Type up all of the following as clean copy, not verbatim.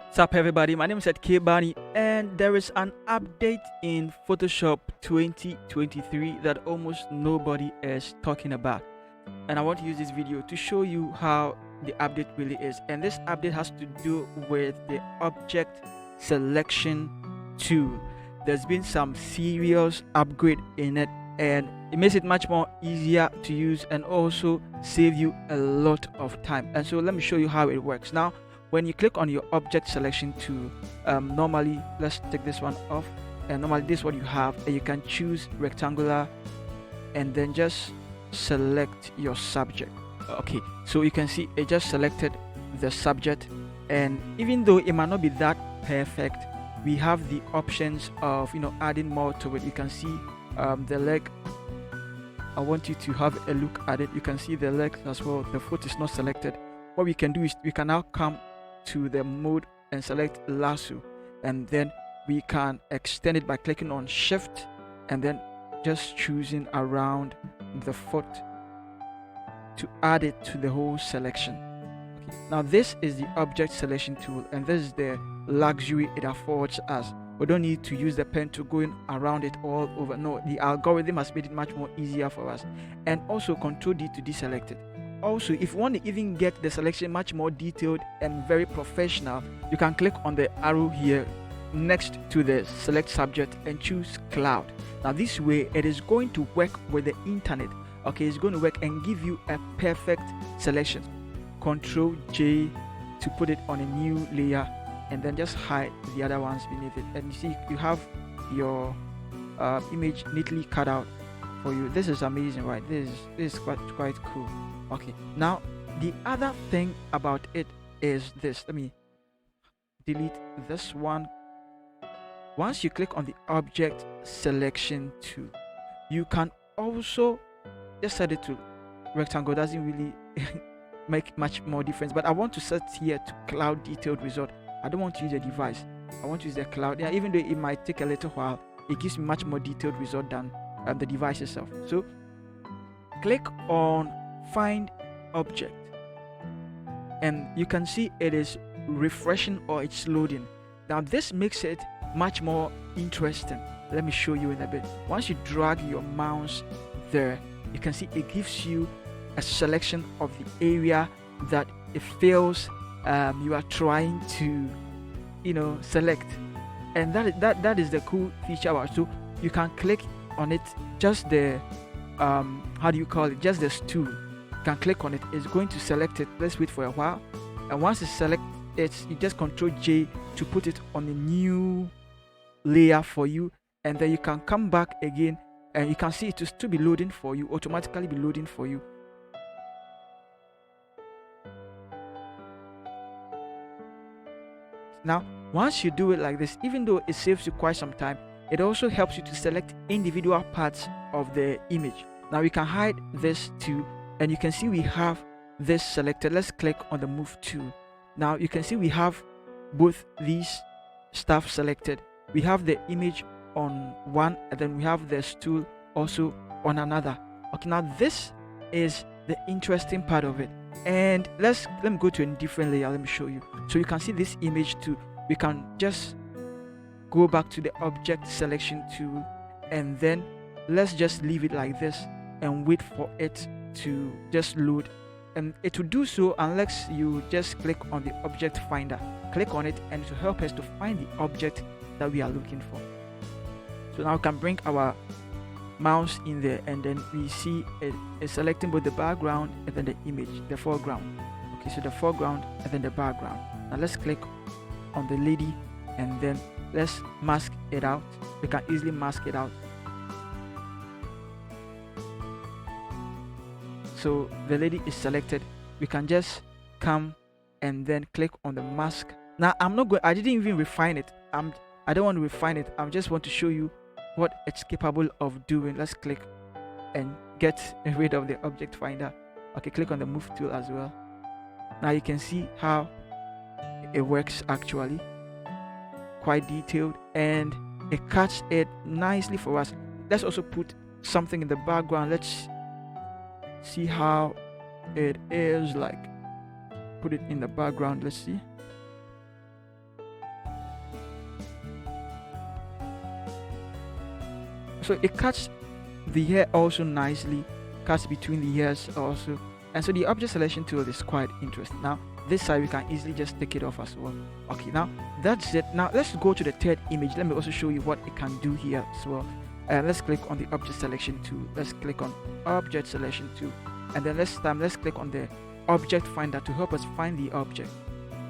What's up, everybody? My name is Seth K Bani, and there is an update in Photoshop 2023 that almost nobody is talking about. And I want to use this video to show you how the update really is. And this update has to do with the object selection tool. There's been some serious upgrade in it, and it makes it much more easier to use and also save you a lot of time. And so let me show you how it works. Now, when you click on your object selection tool, normally, let's take this one off, and normally this is what you have, and you can choose rectangular and then just select your subject. Okay, so you can see it just selected the subject, and even though it might not be that perfect, we have the options of adding more to it. You can see the leg. I want you to have a look at it. You can see the leg as well. The foot is not selected. What we can do is we can now come to the mode and select lasso, and then we can extend it by clicking on shift and then just choosing around the foot to add it to the whole selection. Okay. Now this is the object selection tool, and this is the luxury it affords us. We don't need to use the pen to going around it all over. No, the algorithm has made it much more easier for us. And also Control D to deselect it. Also, if you want to even get the selection much more detailed and very professional, you can click on the arrow here next to the select subject and choose cloud. Now this way it is going to work with the internet. Okay, it's going to work and give you a perfect selection. Control J to put it on a new layer, and then just hide the other ones beneath it, and you see you have your image neatly cut out for you. This is amazing, right? This is quite cool. Okay, now the other thing about it is this. Let me delete this one. Once you click on the object selection tool, you can also just set it to rectangle. Doesn't really make much more difference, but I want to set here to cloud detailed result. I don't want to use a device. I want to use the cloud. Yeah, even though it might take a little while, it gives me much more detailed result than the device itself. So click on find object, and you can see it is refreshing or it's loading. Now this makes it much more interesting. Let me show you in a bit. Once you drag your mouse there, you can see it gives you a selection of the area that it feels you are trying to select, and that is the cool feature about it. So you can click on it, just the how do you call it, just the stool. You can click on it, it's going to select it. Let's wait for a while, and once it select it, you just Control J to put it on a new layer for you, and then you can come back again, and you can see it will still be loading for you, automatically be loading for you. Now once you do it like this, even though it saves you quite some time, it also helps you to select individual parts of the image. Now we can hide this too, and you can see we have this selected. Let's click on the move tool. Now you can see we have both these stuff selected. We have the image on one, and then we have the stool also on another. Okay, now this is the interesting part of it, and let me go to a different layer. Let me show you. So you can see this image too. We can just go back to the object selection tool, and then let's just leave it like this and wait for it to just load, and it will do so unless you just click on the object finder. Click on it, and it will help us to find the object that we are looking for. So now we can bring our mouse in there, and then we see it is selecting both the background and then the image, the foreground. Okay, so the foreground and then the background. Now let's click on the lady, and then let's mask it out. We can easily mask it out. So the lady is selected. We can just come and then click on the mask. Now I didn't even refine it. I don't want to refine it. I just want to show you what it's capable of doing. Let's click and get rid of the object finder. Okay, click on the move tool as well. Now you can see how it works actually. Quite detailed, and it cuts it nicely for us. Let's also put something in the background. Let's see how it is like. Put it in the background. Let's see. So it cuts the hair also nicely, cuts between the hairs also. And so the object selection tool is quite interesting. Now this side we can easily just take it off as well. Okay, now that's it. Now let's go to the third image. Let me also show you what it can do here as well. Let's click on the object selection tool. Let's click on object selection tool, and then let's click on the object finder to help us find the object.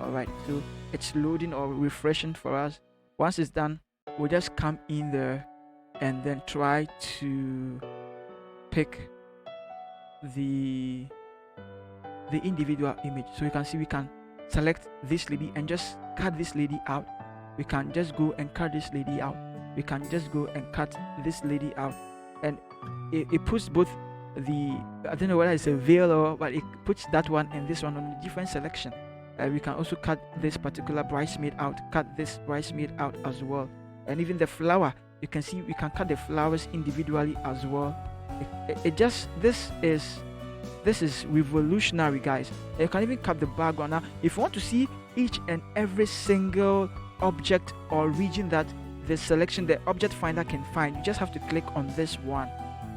All right, so it's loading or refreshing for us. Once it's done, we'll just come in there and then try to pick the individual image. So you can see we can select this lady and just cut this lady out. We can just go and cut this lady out. We can just go and cut this lady out, and it puts both the, I don't know whether it's a veil or, but it puts that one and this one on a different selection. We can also cut this particular bridesmaid out, cut this bridesmaid out as well, and even the flower, you can see we can cut the flowers individually as well. This is revolutionary, guys. You can even cut the background. Now if you want to see each and every single object or region that the object finder can find, you just have to click on this one,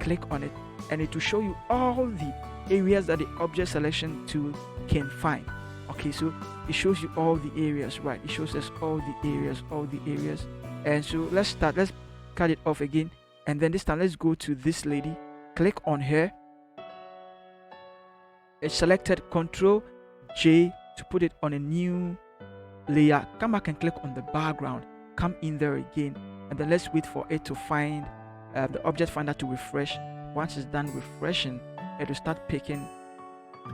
click on it, and it will show you all the areas that the object selection tool can find. Okay, so it shows you all the areas, right? It shows us all the areas. And so let's cut it off again, and then this time let's go to this lady, click on her. It's selected. Control J to put it on a new layer. Come back and click on the background, come in there again, and then let's wait for it to find the object finder to refresh. Once it's done refreshing, it will start picking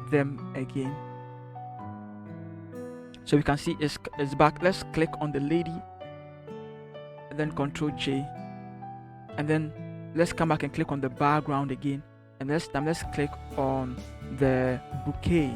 them again. So we can see it's back. Let's click on the lady and then Control J, and then let's come back and click on the background again, and let's click on the bouquet.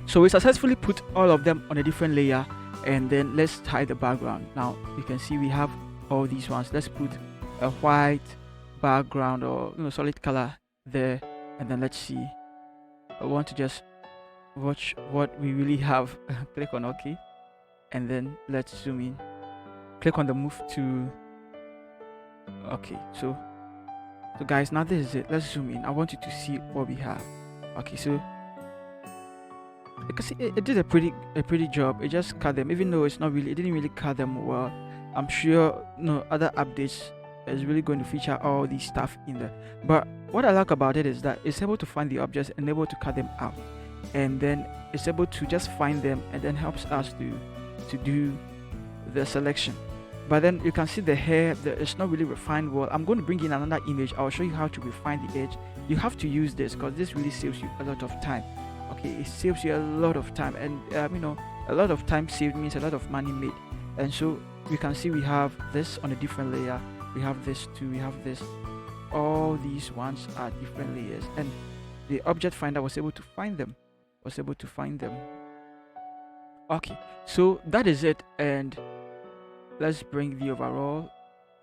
So we successfully put all of them on a different layer, and then let's hide the background. Now you can see we have all these ones. Let's put a white background or solid color there, and then let's see. I want to just watch what we really have. Click on OK, and then let's zoom in. Click on the move to. Okay, so guys, now this is it. Let's zoom in. I want you to see what we have. Okay, so you can see it did a pretty job. It just cut them, even though it didn't really cut them well. I'm sure other updates is really going to feature all these stuff in there. But what I like about it is that it's able to find the objects and able to cut them out, and then it's able to just find them and then helps us to do the selection. But then you can see the hair, it's not really refined well. I'm going to bring in another image. I'll show you how to refine the edge. You have to use this because this really saves you a lot of time. Okay, it saves you a lot of time, and a lot of time saved means a lot of money made. And so we can see we have this on a different layer, we have this too, we have this. All these ones are different layers, and the object finder was able to find them. Okay, so that is it, and let's bring the overall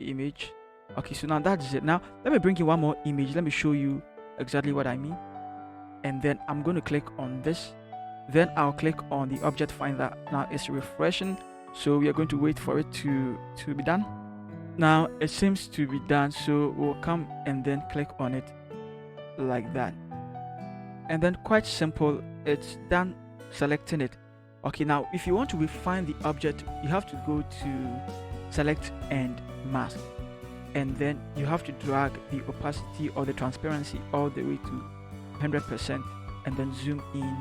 image. Okay, so now that's it. Now let me bring in one more image. Let me show you exactly what I mean. And then I'm going to click on this, then I'll click on the object finder. Now it's refreshing, so we are going to wait for it to be done. Now it seems to be done, so we'll come and then click on it like that, and then quite simple, it's done selecting it. Okay, now if you want to refine the object, you have to go to select and mask, and then you have to drag the opacity or the transparency all the way to 100%, and then zoom in.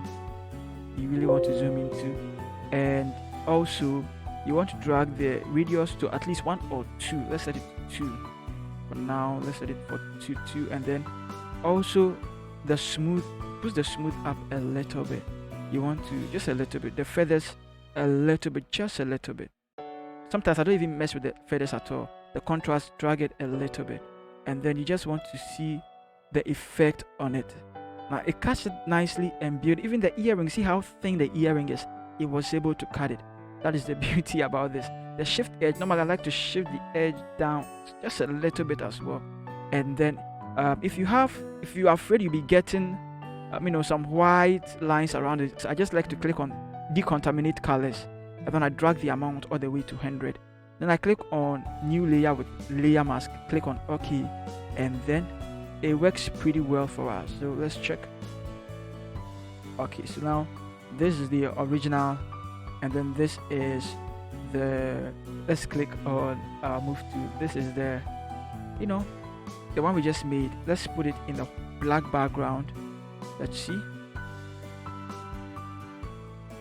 You really want to zoom into, and also you want to drag the radius to at least 1 or 2. Let's set it to 2 for now. Let's set it for 2, and then also the smooth, push the smooth up a little bit. You want to just a little bit, the feathers a little bit, just a little bit. Sometimes I don't even mess with the feathers at all. The contrast, drag it a little bit, and then you just want to see the effect on it. Now it cuts it nicely and beautiful. Even the earring, see how thin the earring is. It was able to cut it. That is the beauty about this. The shift edge, normally I like to shift the edge down just a little bit as well. And then if you are afraid you'll be getting some white lines around it, so I just like to click on decontaminate colors, and then I drag the amount all the way to 100. Then I click on new layer with layer mask, click on OK, and then it works pretty well for us. So let's check. Okay, so now this is the original, and then this is the, let's click on move to, this is the the one we just made. Let's put it in the black background. Let's see.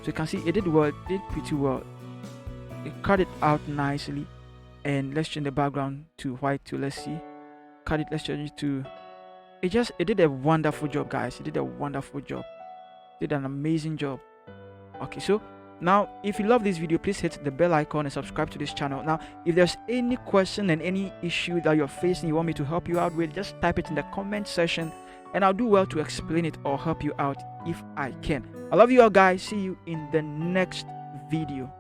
So you can see it did well, it did pretty well. It cut it out nicely. And let's change the background to white too. Let's see. Cut it, let's change it to, it did a wonderful job, guys. It did a wonderful job. Did an amazing job. Okay, so now if you love this video, please hit the bell icon and subscribe to this channel. Now if there's any question and any issue that you're facing, you want me to help you out with, just type it in the comment section and I'll do well to explain it or help you out if I can. I love you all, guys. See you in the next video.